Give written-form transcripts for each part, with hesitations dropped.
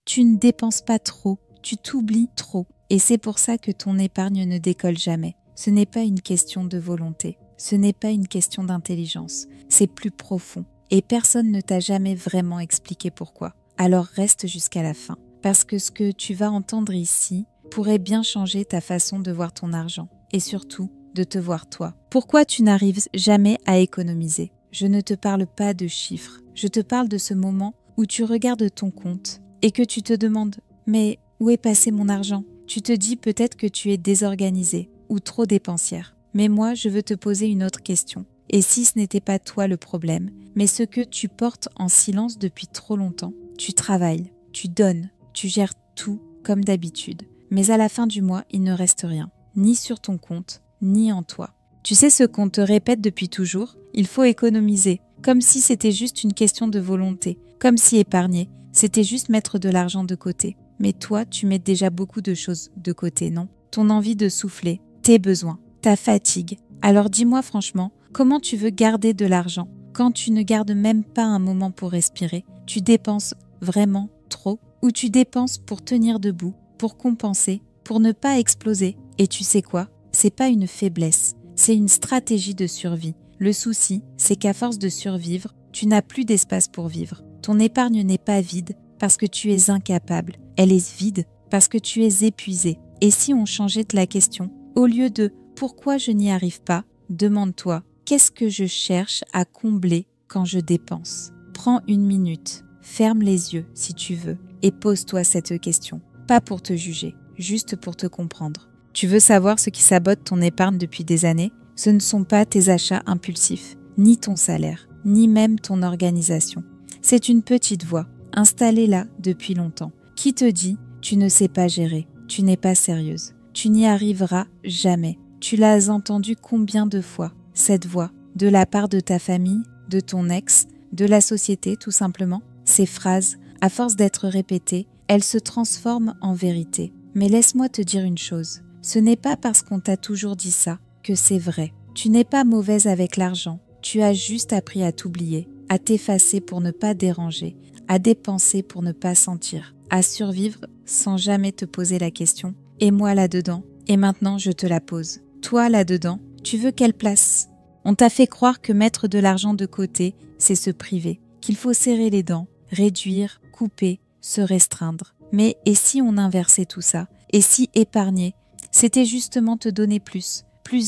Tu ne dépenses pas trop, tu t'oublies trop. Et c'est pour ça que ton épargne ne décolle jamais. Ce n'est pas une question de volonté, ce n'est pas une question d'intelligence, c'est plus profond. Et personne ne t'a jamais vraiment expliqué pourquoi. Alors reste jusqu'à la fin, parce que ce que tu vas entendre ici pourrait bien changer ta façon de voir ton argent, et surtout de te voir toi. Pourquoi tu n'arrives jamais à économiser ? Je ne te parle pas de chiffres, je te parle de ce moment où tu regardes ton compte et que tu te demandes « mais où est passé mon argent ?» Tu te dis peut-être que tu es désorganisée ou trop dépensière. Mais moi, je veux te poser une autre question. Et si ce n'était pas toi le problème, mais ce que tu portes en silence depuis trop longtemps? Tu travailles, tu donnes, tu gères tout comme d'habitude. Mais à la fin du mois, il ne reste rien, ni sur ton compte, ni en toi. Tu sais ce qu'on te répète depuis toujours? Il faut économiser, comme si c'était juste une question de volonté, comme si épargner, c'était juste mettre de l'argent de côté. Mais toi, tu mets déjà beaucoup de choses de côté, non? Ton envie de souffler, tes besoins, ta fatigue. Alors dis-moi franchement, comment tu veux garder de l'argent quand tu ne gardes même pas un moment pour respirer? Tu dépenses vraiment trop? Ou tu dépenses pour tenir debout, pour compenser, pour ne pas exploser? Et tu sais quoi? C'est pas une faiblesse, c'est une stratégie de survie. Le souci, c'est qu'à force de survivre, tu n'as plus d'espace pour vivre. Ton épargne n'est pas vide parce que tu es incapable. Elle est vide parce que tu es épuisé. Et si on changeait la question, au lieu de « pourquoi je n'y arrive pas ?», demande-toi « qu'est-ce que je cherche à combler quand je dépense ?» Prends une minute, ferme les yeux si tu veux et pose-toi cette question. Pas pour te juger, juste pour te comprendre. Tu veux savoir ce qui sabote ton épargne depuis des années ? Ce ne sont pas tes achats impulsifs, ni ton salaire, ni même ton organisation. C'est une petite voix, installée là depuis longtemps, qui te dit « tu ne sais pas gérer, tu n'es pas sérieuse, tu n'y arriveras jamais ». Tu l'as entendue combien de fois, cette voix, de la part de ta famille, de ton ex, de la société tout simplement? Ces phrases, à force d'être répétées, elles se transforment en vérité. Mais laisse-moi te dire une chose, ce n'est pas parce qu'on t'a toujours dit ça que c'est vrai. Tu n'es pas mauvaise avec l'argent, tu as juste appris à t'oublier, à t'effacer pour ne pas déranger, à dépenser pour ne pas sentir, à survivre sans jamais te poser la question « et moi là-dedans ?» Et maintenant je te la pose. Toi là-dedans, tu veux quelle place? On t'a fait croire que mettre de l'argent de côté, c'est se priver, qu'il faut serrer les dents, réduire, couper, se restreindre. Mais et si on inversait tout ça? Et si épargner, c'était justement te donner plus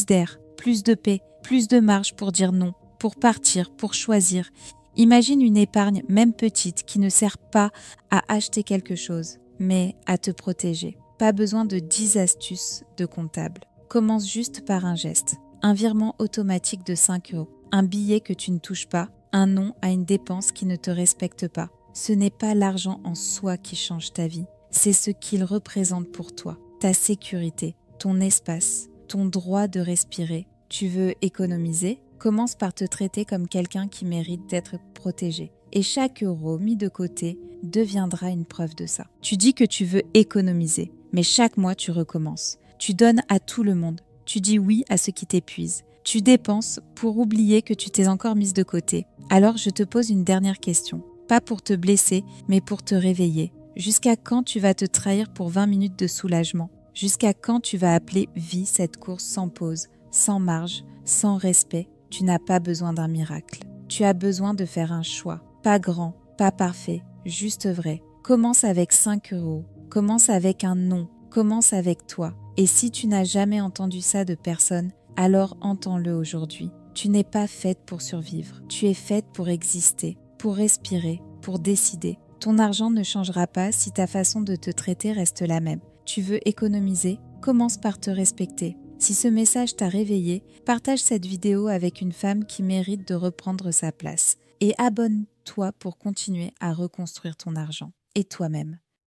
d'air, plus de paix, plus de marge pour dire non, pour partir, pour choisir. Imagine une épargne, même petite, qui ne sert pas à acheter quelque chose, mais à te protéger. Pas besoin de 10 astuces de comptable. Commence juste par un geste, un virement automatique de 5 €, un billet que tu ne touches pas, un non à une dépense qui ne te respecte pas. Ce n'est pas l'argent en soi qui change ta vie, c'est ce qu'il représente pour toi, ta sécurité, ton espace, ton droit de respirer. Tu veux économiser? Commence par te traiter comme quelqu'un qui mérite d'être protégé. Et chaque euro mis de côté deviendra une preuve de ça. Tu dis que tu veux économiser, mais chaque mois tu recommences. Tu donnes à tout le monde. Tu dis oui à ce qui t'épuise. Tu dépenses pour oublier que tu t'es encore mise de côté. Alors je te pose une dernière question. Pas pour te blesser, mais pour te réveiller. Jusqu'à quand tu vas te trahir pour 20 minutes de soulagement? Jusqu'à quand tu vas appeler vie cette course sans pause, sans marge, sans respect? Tu n'as pas besoin d'un miracle. Tu as besoin de faire un choix. Pas grand, pas parfait, juste vrai. Commence avec 5 €. Commence avec un non. Commence avec toi. Et si tu n'as jamais entendu ça de personne, alors entends-le aujourd'hui. Tu n'es pas faite pour survivre. Tu es faite pour exister, pour respirer, pour décider. Ton argent ne changera pas si ta façon de te traiter reste la même. Tu veux économiser? Commence par te respecter. Si ce message t'a réveillé, partage cette vidéo avec une femme qui mérite de reprendre sa place. Et abonne-toi pour continuer à reconstruire ton argent et toi-même.